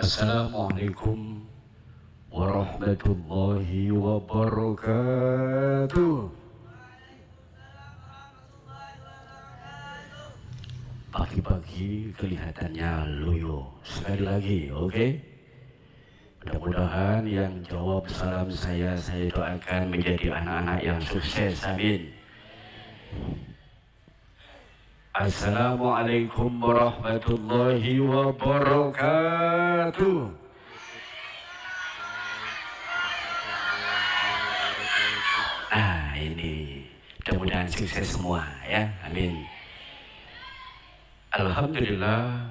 Assalamualaikum warahmatullahi wabarakatuh. Pagi-pagi kelihatannya loyo. Sekali lagi, oke? Mudah-mudahan yang jawab salam saya doakan menjadi anak-anak yang sukses, amin. Assalamualaikum warahmatullahi wabarakatuh. Nah ini, mudah-mudahan sukses semua ya, amin. Alhamdulillah,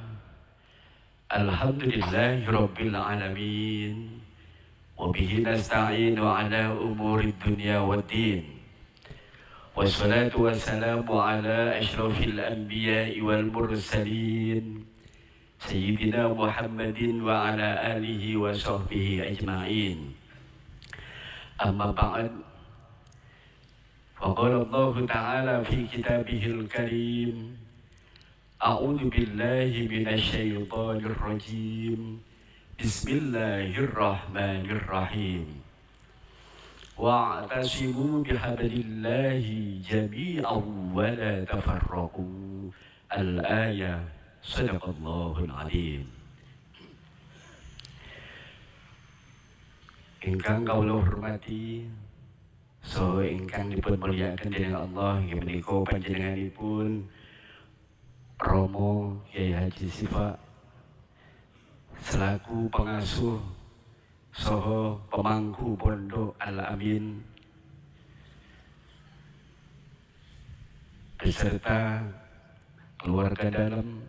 alhamdulillahirabbil alamin. Wabihi nasta'inu ala umuri dunya waddin. Wassalatu wassalamu ala ashrafil anbiya'i wal mursalin Sayyidina Muhammadin wa ala alihi wa sahbihi ajma'in. Amma ba'd. Faqala Allah Ta'ala fi kitabihil karim, A'udzu billahi minasy syaithanir rajim. Bismillahirrahmanirrahim. Wa'tasimu bihablillahi jami'an wa la tafarraqu. Al-ayah. Sadaqallahul azim. Ingkang kawula hormati, so ingkang dipun mulyakaken dening Allah inggih menika panjenenganipun Romo Kyai Haji Sifa selaku pengasuh saha pemangku Pondok Al-Amin beserta keluarga dalam,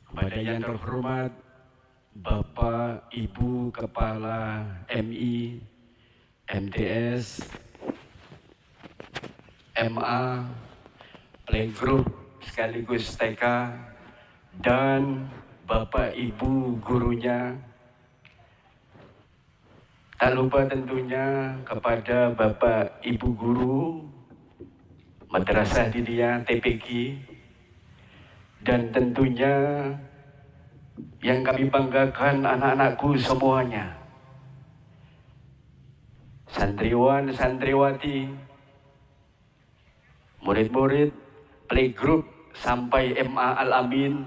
kepada yang terhormat Bapak Ibu Kepala MI, MTS, MA, Playgroup sekaligus TK, dan Bapak Ibu gurunya. Tak lupa tentunya kepada Bapak Ibu guru Madrasah Diniyah TPG, dan tentunya yang kami banggakan anak-anakku semuanya, santriwan, santriwati, murid-murid, playgroup sampai MA Al-Amin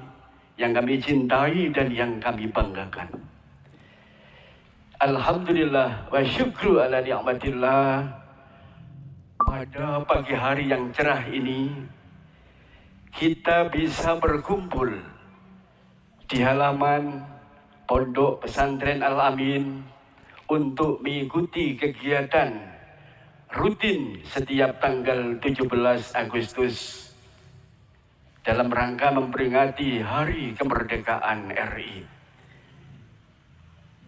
yang kami cintai dan yang kami banggakan. Alhamdulillah wa syukru ala ni'matillah. Pada pagi hari yang cerah ini kita bisa berkumpul di halaman Pondok Pesantren Al-Amin untuk mengikuti kegiatan rutin setiap tanggal 17 Agustus dalam rangka memperingati Hari Kemerdekaan RI.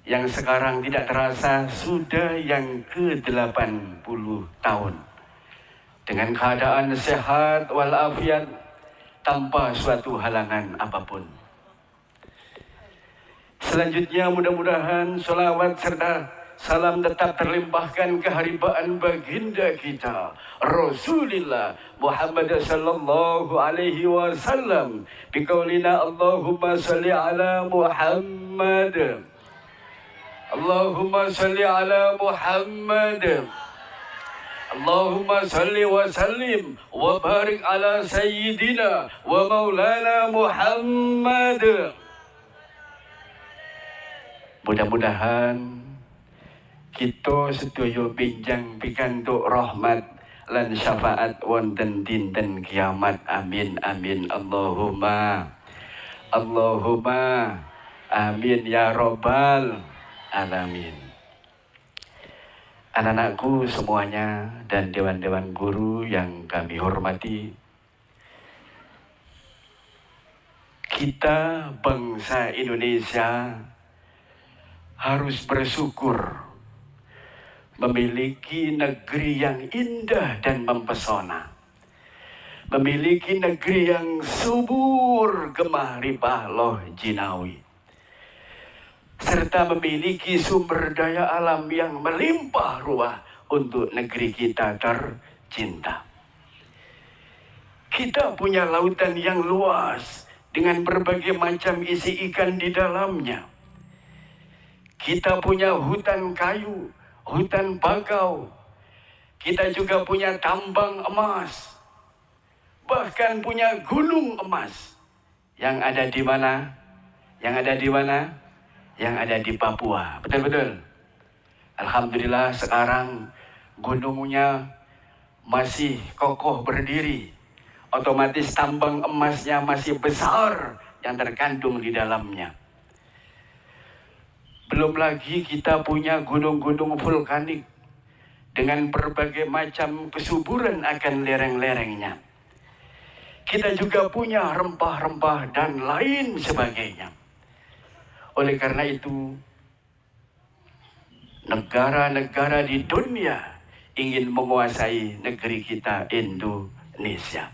Yang sekarang tidak terasa sudah yang ke-80 tahun. Dengan keadaan sehat walafiat tanpa suatu halangan apapun. Selanjutnya mudah-mudahan sholawat serta salam tetap terlimpahkan keharibaan baginda kita Rasulullah Muhammad sallallahu alaihi wasallam biqaulina Allahumma salli ala Muhammad, Allahumma salli ala Muhammad, Allahumma salli wa sallim wa barik ala sayyidina wa maulana Muhammad. Mudah-mudahan kita sedaya pinjang pikantuk rahmat lan syafaat wonten dinten kiamat. Amin amin Allahumma Allahumma amin ya rabbal alamin. Anak-anakku semuanya dan dewan-dewan guru yang kami hormati, kita bangsa Indonesia harus bersyukur memiliki negeri yang indah dan mempesona, memiliki negeri yang subur gemah ripah loh jinawi, serta memiliki sumber daya alam yang melimpah ruah untuk negeri kita tercinta. Kita punya lautan yang luas, dengan berbagai macam isi ikan di dalamnya. Kita punya hutan kayu, hutan bakau. Kita juga punya tambang emas. Bahkan punya gunung emas. Yang ada di mana? Yang ada di mana? Yang ada di Papua. Betul-betul. Alhamdulillah sekarang gunungnya masih kokoh berdiri. Otomatis tambang emasnya masih besar yang terkandung di dalamnya. Belum lagi kita punya gunung-gunung vulkanik dengan berbagai macam kesuburan akan lereng-lerengnya. Kita juga punya rempah-rempah dan lain sebagainya. Oleh karena itu, negara-negara di dunia ingin menguasai negeri kita Indonesia.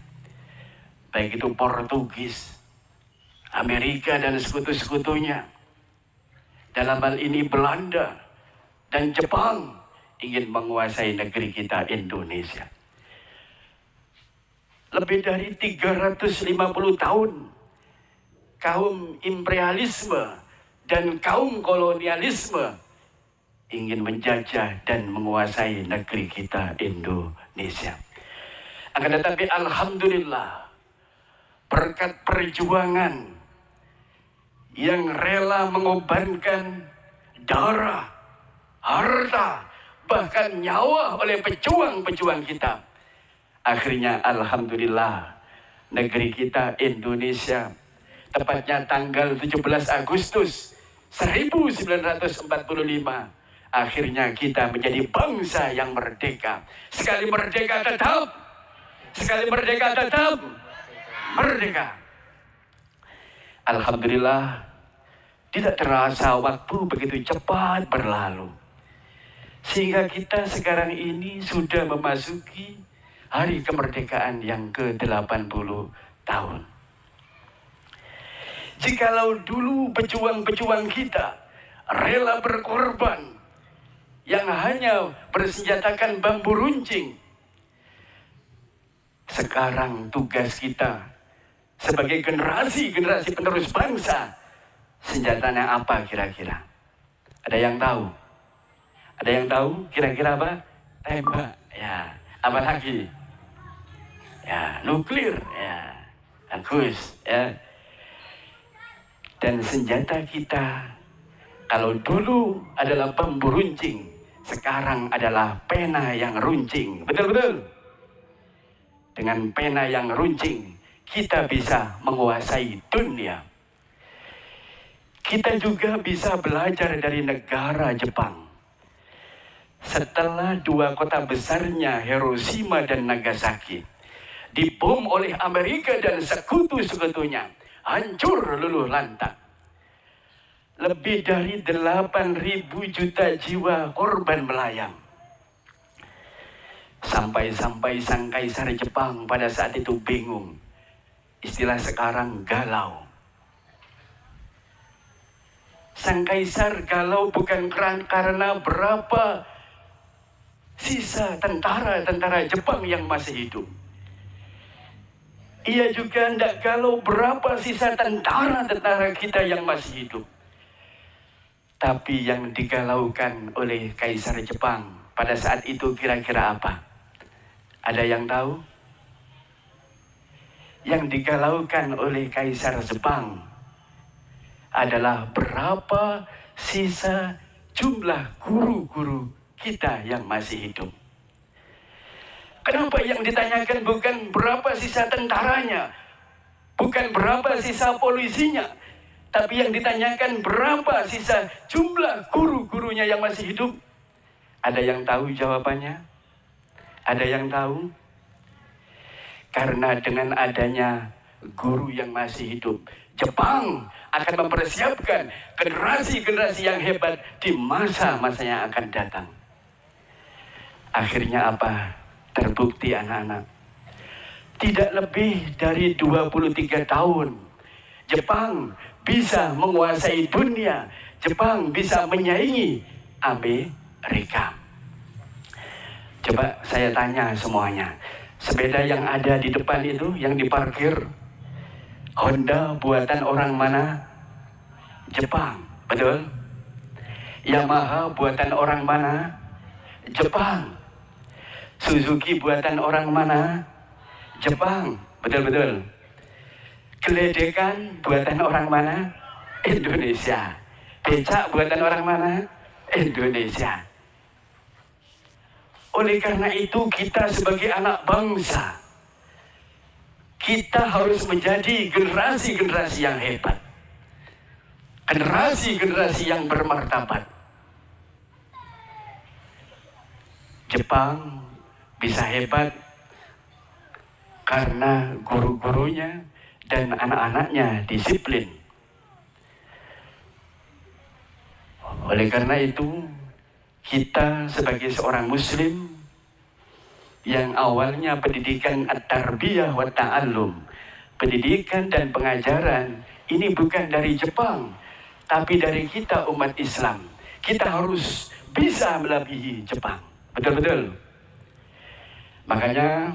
Baik itu Portugis, Amerika dan sekutu-sekutunya. Dalam hal ini Belanda dan Jepang ingin menguasai negeri kita Indonesia. Lebih dari 350 tahun kaum imperialisme dan kaum kolonialisme ingin menjajah dan menguasai negeri kita Indonesia. Akan tetapi alhamdulillah, berkat perjuangan yang rela mengorbankan darah, harta, bahkan nyawa oleh pejuang-pejuang kita, akhirnya alhamdulillah negeri kita Indonesia, tepatnya tanggal 17 Agustus 1945, akhirnya kita menjadi bangsa yang merdeka. Sekali merdeka tetap merdeka. Alhamdulillah, tidak terasa waktu begitu cepat berlalu. Sehingga kita sekarang ini sudah memasuki hari kemerdekaan yang ke-80 tahun. Jikalau dulu pejuang-pejuang kita rela berkorban yang hanya bersenjatakan bambu runcing, sekarang tugas kita sebagai generasi penerus bangsa, senjatanya apa kira-kira? Ada yang tahu? Ada yang tahu kira-kira apa? Tembak, ya. Apa lagi? Ya, nuklir, ya. Bagus, ya. Dan senjata kita, kalau dulu adalah bambu runcing, sekarang adalah pena yang runcing. Betul-betul. Dengan pena yang runcing, kita bisa menguasai dunia. Kita juga bisa belajar dari negara Jepang. Setelah dua kota besarnya Hiroshima dan Nagasaki dibom oleh Amerika dan sekutu-sekutunya, hancur luluh lantak. Lebih dari 8.000 juta jiwa korban melayang. Sampai-sampai sang kaisar Jepang pada saat itu bingung. Istilah sekarang galau. Sang kaisar galau bukan karena berapa sisa tentara Jepang yang masih hidup. Ia juga tidak galau berapa sisa tentara kita yang masih hidup. Tapi yang digalaukan oleh kaisar Jepang pada saat itu kira-kira apa? Ada yang tahu? Yang digalaukan oleh kaisar Jepang adalah berapa sisa jumlah guru-guru kita yang masih hidup. Kenapa yang ditanyakan bukan berapa sisa tentaranya, bukan berapa sisa polisinya, tapi yang ditanyakan berapa sisa jumlah guru-gurunya yang masih hidup? Ada yang tahu jawabannya? Ada yang tahu? Karena dengan adanya guru yang masih hidup, Jepang akan mempersiapkan generasi-generasi yang hebat di masa-masa yang akan datang. Akhirnya apa? Terbukti anak-anak. Tidak lebih dari 23 tahun, Jepang bisa menguasai dunia. Jepang bisa menyaingi Amerika. Coba saya tanya semuanya. Sepeda yang ada di depan itu, yang diparkir, Honda buatan orang mana? Jepang, betul? Yamaha buatan orang mana? Jepang. Suzuki buatan orang mana? Jepang, betul-betul. Geledekan buatan orang mana? Indonesia. Becak buatan orang mana? Indonesia. Oleh karena itu kita sebagai anak bangsa, kita harus menjadi generasi-generasi yang hebat. Generasi-generasi yang bermartabat. Jepang bisa hebat karena guru-gurunya dan anak-anaknya disiplin. Oleh karena itu, kita sebagai seorang muslim yang awalnya pendidikan at-tarbiyah wa ta'allum, pendidikan dan pengajaran ini bukan dari Jepang, tapi dari kita umat Islam. Kita harus bisa melebihi Jepang. Betul-betul. Makanya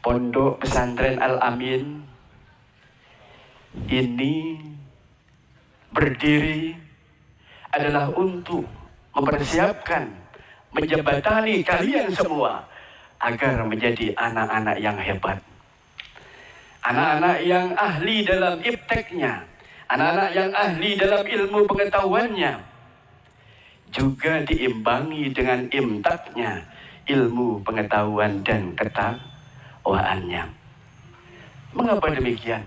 Pondok Pesantren Al-Amin ini berdiri adalah untuk mempersiapkan, menjembatani kalian semua agar menjadi anak-anak yang hebat. Anak-anak yang ahli dalam ipteknya, anak-anak yang ahli dalam ilmu pengetahuannya, juga diimbangi dengan imtaknya, ilmu pengetahuan dan ketakwaannya. Mengapa demikian?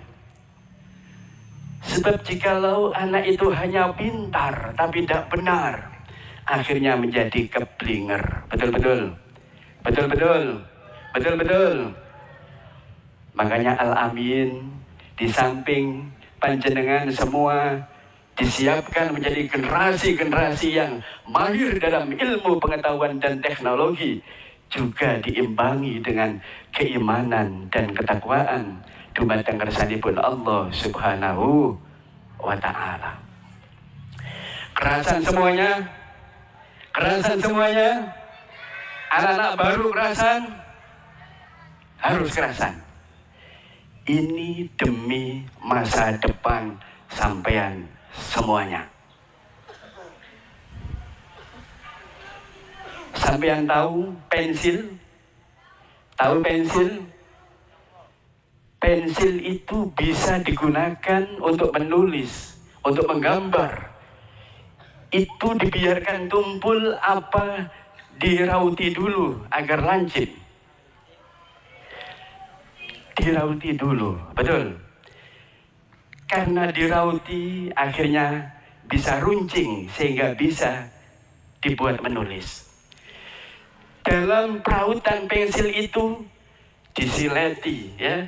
Sebab jikalau anak itu hanya pintar tapi tidak benar, akhirnya menjadi keblinger. Betul-betul. Betul-betul. Betul-betul. Makanya Al-Amin di samping panjenengan semua disiapkan menjadi generasi-generasi yang mahir dalam ilmu pengetahuan dan teknologi, juga diimbangi dengan keimanan dan ketakwaan dumateng kersanipun Allah Subhanahu wa Ta'ala. Kerasan semuanya, kerasan semuanya. Anak-anak baru kerasan, harus kerasan. Ini demi masa depan sampean semuanya. Sampean tahu pensil? Tahu pensil? Pensil itu bisa digunakan untuk menulis, untuk menggambar. Itu dibiarkan tumpul apa dirauti dulu agar lancip. Dirauti dulu, betul. Karena dirauti akhirnya bisa runcing sehingga bisa dibuat menulis. Dalam perautan pensil itu disileti, ya,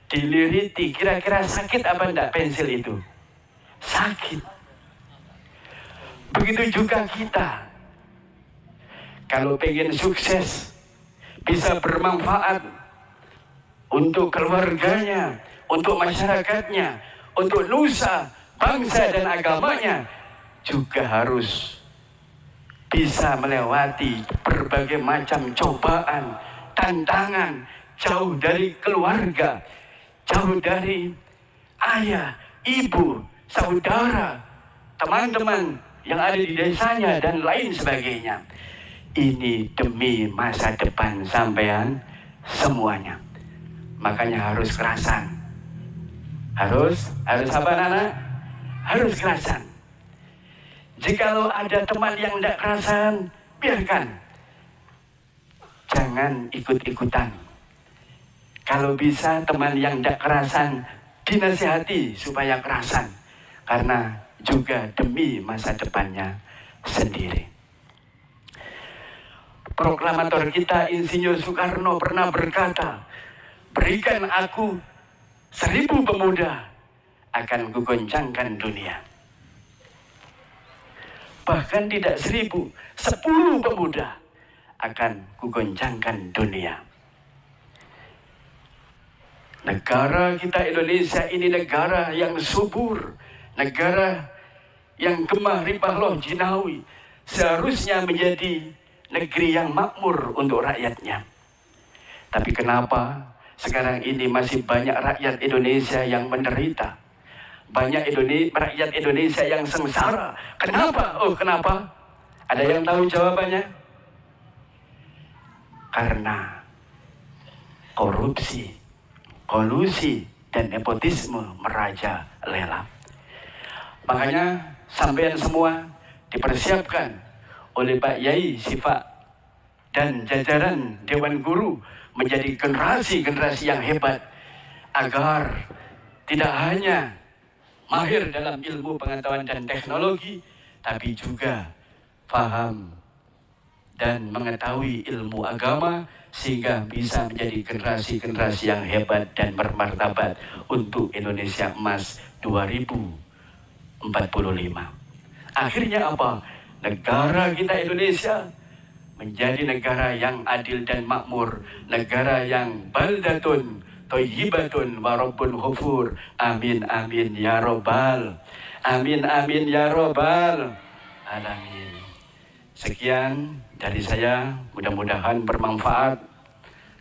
diliriti, kira-kira sakit apa enggak pensil itu? Sakit. Begitu juga kita. Kalau pengen sukses, bisa bermanfaat untuk keluarganya, untuk masyarakatnya, untuk nusa, bangsa dan agamanya, juga harus bisa melewati berbagai macam cobaan, tantangan, jauh dari keluarga, jauh dari ayah, ibu, saudara, teman-teman yang ada di desanya dan lain sebagainya. Ini demi masa depan sampean semuanya. Makanya harus kerasan. Harus apa anak? Harus kerasan. Jikalau ada teman yang tidak kerasan, biarkan. Jangan ikut-ikutan. Kalau bisa teman yang tidak kerasan, dinasihati supaya kerasan. Karena juga demi masa depannya sendiri. Proklamator kita Insinyur Soekarno pernah berkata, berikan aku 1000 pemuda, akan kugoncangkan dunia. Bahkan tidak 1000, 10 pemuda akan kugoncangkan dunia. Negara kita Indonesia ini negara yang subur, negara yang gemah ripah loh jinawi, seharusnya menjadi negeri yang makmur untuk rakyatnya. Tapi kenapa Sekarang ini masih banyak rakyat Indonesia yang menderita. Banyak rakyat Indonesia yang sengsara. Kenapa? Oh, kenapa? Ada yang tahu jawabannya? Karena korupsi, kolusi, dan nepotisme merajalela. Makanya sampean semua dipersiapkan oleh Pak Yai Sifa dan jajaran Dewan Guru menjadi generasi-generasi yang hebat agar tidak hanya mahir dalam ilmu pengetahuan dan teknologi, tapi juga paham dan mengetahui ilmu agama sehingga bisa menjadi generasi-generasi yang hebat dan bermartabat untuk Indonesia Emas 2045. Akhirnya apa? Negara kita Indonesia menjadi negara yang adil dan makmur, negara yang baldatun thayyibatun wa rabbun ghafur. Amin amin ya robbal. Amin amin ya robbal alamin. Sekian dari saya, mudah-mudahan bermanfaat.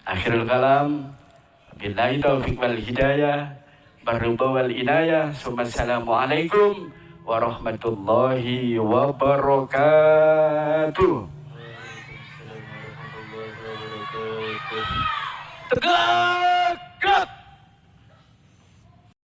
Akhirul kalam, billahi taufiq wal hidayah, barubah wal inayah. Assalamualaikum warahmatullahi wabarakatuh. Tegak!